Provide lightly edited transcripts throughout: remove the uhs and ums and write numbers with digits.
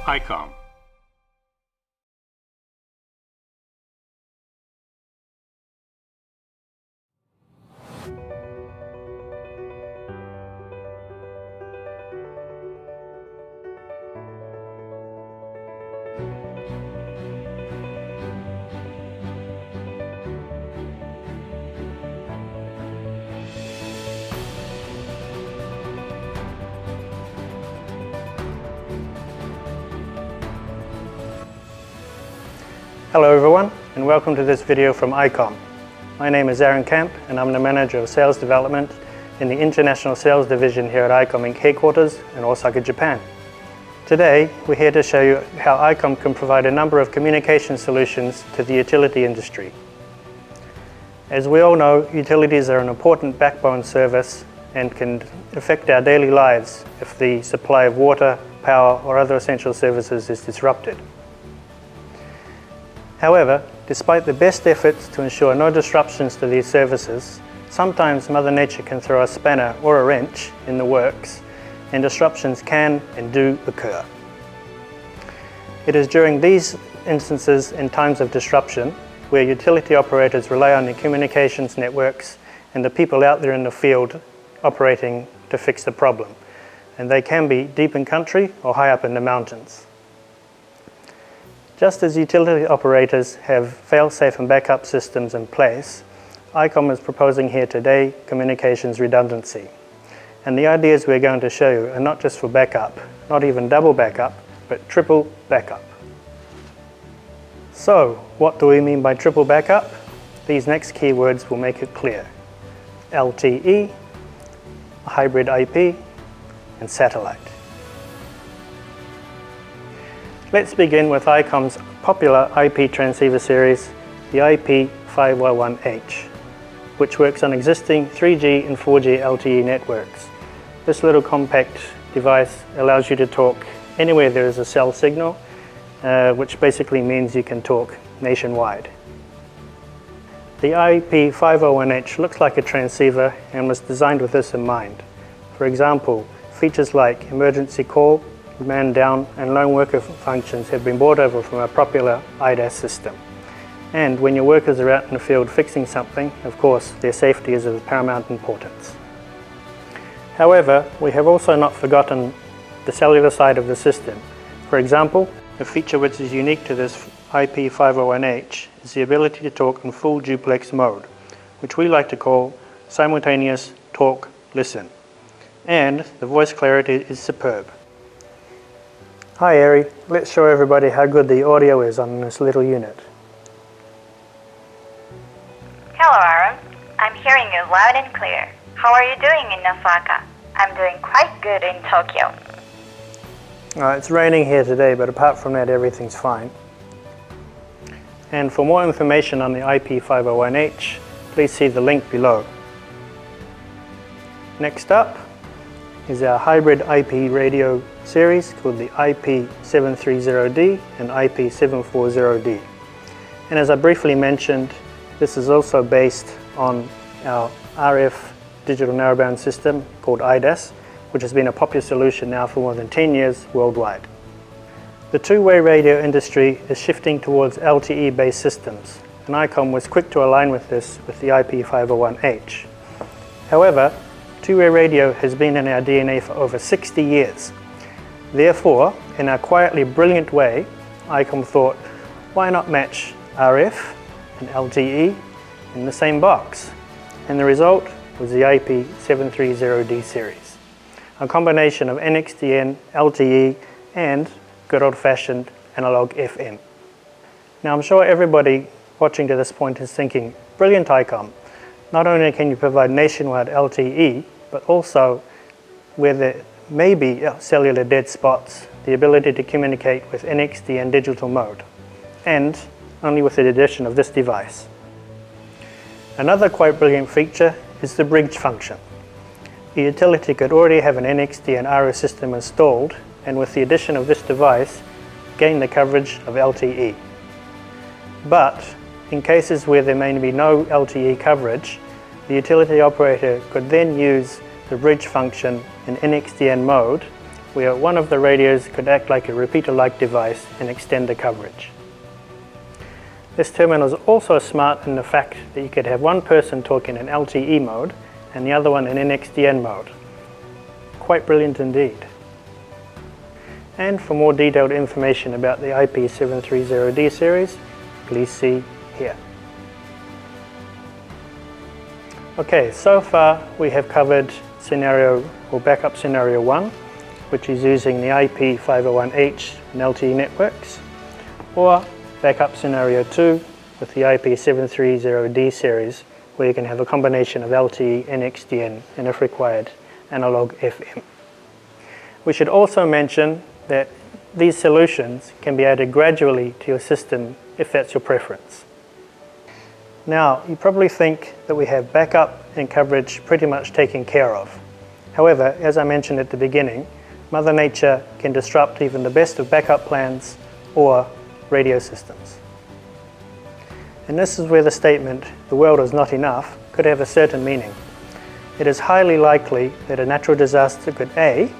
Icom. Hello everyone, and welcome to this video from Icom. My name is Aaron Camp, and I'm the Manager of Sales Development in the International Sales Division here at Icom Inc. headquarters in Osaka, Japan. Today, we're here to show you how Icom can provide a number of communication solutions to the utility industry. As we all know, utilities are an important backbone service and can affect our daily lives if the supply of water, power, or other essential services is disrupted. However, despite the best efforts to ensure no disruptions to these services, sometimes Mother Nature can throw a spanner or a wrench in the works, and disruptions can and do occur. It is during these instances and times of disruption where utility operators rely on their communications networks and the people out there in the field operating to fix the problem, and they can be deep in country or high up in the mountains. Just as utility operators have fail-safe and backup systems in place, Icom is proposing here today communications redundancy. And the ideas we're going to show you are not just for backup, not even double backup, but triple backup. So, what do we mean by triple backup? These next keywords will make it clear. LTE, hybrid IP, and satellite. Let's begin with Icom's popular IP transceiver series, the IP511H, which works on existing 3G and 4G LTE networks. This little compact device allows you to talk anywhere there is a cell signal, which basically means you can talk nationwide. The IP511H looks like a transceiver and was designed with this in mind. For example, features like emergency call, man down, and lone worker functions have been brought over from a popular IDAS system. And when your workers are out in the field fixing something, of course, their safety is of paramount importance. However, we have also not forgotten the cellular side of the system. For example, a feature which is unique to this IP511H is the ability to talk in full duplex mode, which we like to call simultaneous talk-listen. And the voice clarity is superb. Hi Ari, let's show everybody how good the audio is on this little unit. Hello Aaron, I'm hearing you loud and clear. How are you doing in Osaka? I'm doing quite good in Tokyo. It's raining here today, but apart from that everything's fine. And for more information on the IP511H, please see the link below. Next up is our hybrid IP radio series called the IP730D and IP740D. And as I briefly mentioned, this is also based on our RF digital narrowband system called IDAS, which has been a popular solution now for more than 10 years worldwide. The two-way radio industry is shifting towards LTE-based systems, and Icom was quick to align with this with the IP501H. However, two-way radio has been in our DNA for over 60 years. Therefore, in a quietly brilliant way, Icom thought, why not match RF and LTE in the same box? And the result was the IP730D series, a combination of NXDN, LTE, and good old-fashioned analog FM. Now I'm sure everybody watching to this point is thinking, brilliant Icom, not only can you provide nationwide LTE, but also where there may be cellular dead spots, the ability to communicate with NXDN digital mode, and only with the addition of this device. Another quite brilliant feature is the bridge function. The utility could already have an NXDN RF system installed, and with the addition of this device, gain the coverage of LTE. But in cases where there may be no LTE coverage, the utility operator could then use the bridge function in NXDN mode where one of the radios could act like a repeater-like device and extend the coverage. This terminal is also smart in the fact that you could have one person talking in LTE mode and the other one in NXDN mode. Quite brilliant indeed. And for more detailed information about the IP730D series, please see here. Okay, so far we have covered scenario or backup scenario 1, which is using the IP511H and LTE networks, or backup scenario 2 with the IP730D series, where you can have a combination of LTE, NXDN, and if required, analog FM. We should also mention that these solutions can be added gradually to your system if that's your preference. Now, you probably think that we have backup and coverage pretty much taken care of. However, as I mentioned at the beginning, Mother Nature can disrupt even the best of backup plans or radio systems. And this is where the statement, "the world is not enough," could have a certain meaning. It is highly likely that a natural disaster could A,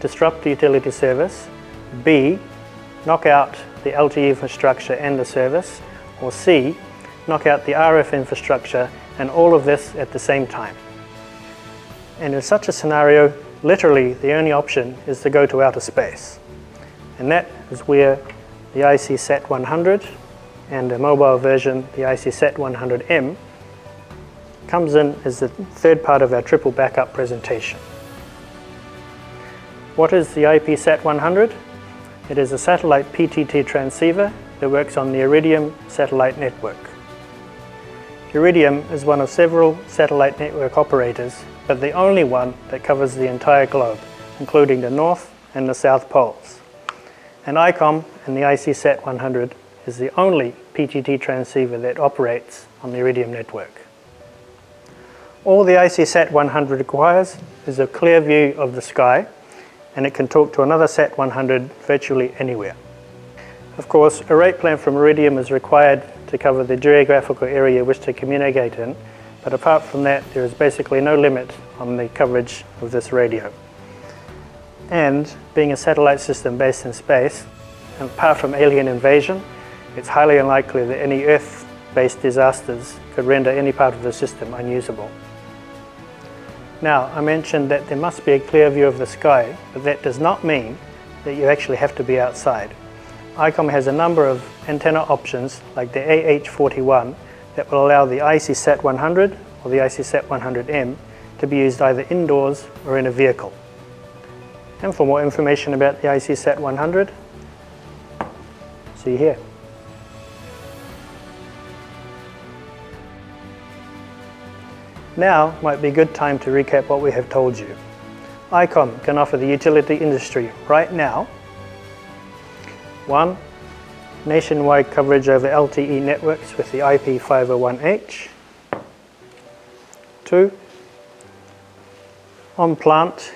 disrupt the utility service, B, knock out the LTE infrastructure and the service, or C, knock out the RF infrastructure, and all of this at the same time. And in such a scenario, literally the only option is to go to outer space. And that is where the ICSET100 and the mobile version, the ICSET100M, comes in as the third part of our triple backup presentation. What is the IPSET100? It is a satellite PTT transceiver that works on the Iridium satellite network. Iridium is one of several satellite network operators, but the only one that covers the entire globe, including the North and the South Poles. And Icom and the ICSET100 is the only PTT transceiver that operates on the Iridium network. All the ICSET100 requires is a clear view of the sky, and it can talk to another SET100 virtually anywhere. Of course, a rate plan from Iridium is required to cover the geographical area you wish to communicate in, but apart from that, there is basically no limit on the coverage of this radio. And being a satellite system based in space, and apart from alien invasion, it's highly unlikely that any Earth-based disasters could render any part of the system unusable. Now, I mentioned that there must be a clear view of the sky, but that does not mean that you actually have to be outside. Icom has a number of antenna options, like the AH41, that will allow the ICSET100 or the ICSET100M to be used either indoors or in a vehicle. And for more information about the ICSET100, see here. Now might be a good time to recap what we have told you. Icom can offer the utility industry right now 1. Nationwide coverage over LTE networks with the IP511H. 2. On-plant,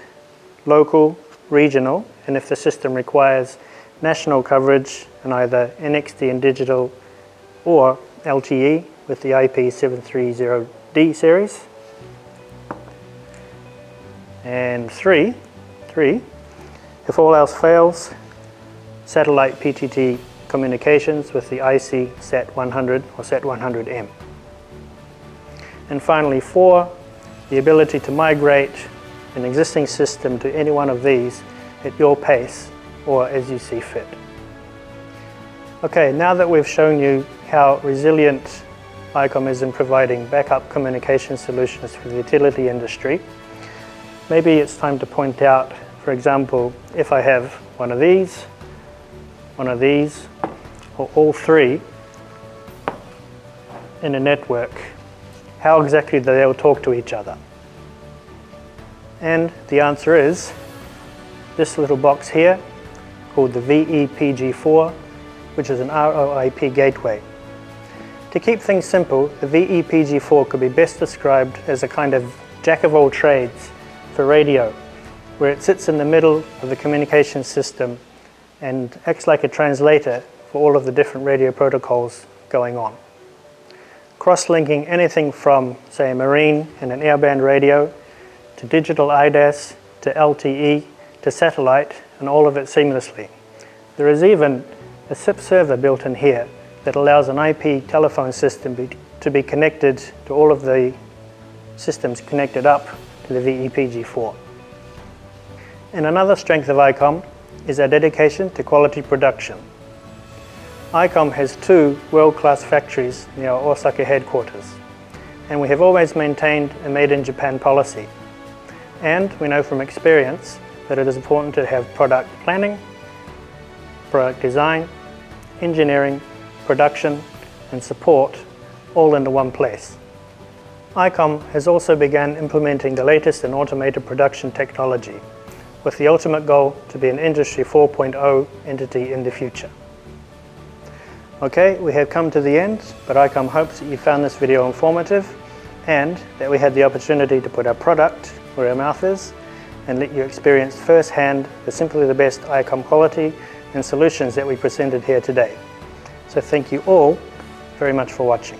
local, regional, and if the system requires national coverage in either NXDN digital or LTE with the IP730D series. And 3, if all else fails, satellite PTT communications with the ICSET100 or SET100M. And finally 4, the ability to migrate an existing system to any one of these at your pace or as you see fit. Okay, now that we've shown you how resilient Icom is in providing backup communication solutions for the utility industry, maybe it's time to point out, for example, if I have one of these, or all three in a network, how exactly do they all talk to each other? And the answer is this little box here called the VPP4, which is an ROIP gateway. To keep things simple, the VPP4 could be best described as a kind of jack of all trades for radio, where it sits in the middle of the communication system and acts like a translator for all of the different radio protocols going on. Cross-linking anything from, say, a marine and an airband radio to digital IDAS to LTE to satellite and all of it seamlessly. There is even a SIP server built in here that allows an IP telephone system to be connected to all of the systems connected up to the VPP4. And another strength of Icom is our dedication to quality production. Icom has 2 world-class factories near our Osaka headquarters, and we have always maintained a Made in Japan policy. And we know from experience that it is important to have product planning, product design, engineering, production, and support all into one place. Icom has also begun implementing the latest in automated production technology, with the ultimate goal to be an Industry 4.0 entity in the future. Okay, we have come to the end, but Icom hopes that you found this video informative and that we had the opportunity to put our product where our mouth is and let you experience firsthand simply the best Icom quality and solutions that we presented here today. So thank you all very much for watching.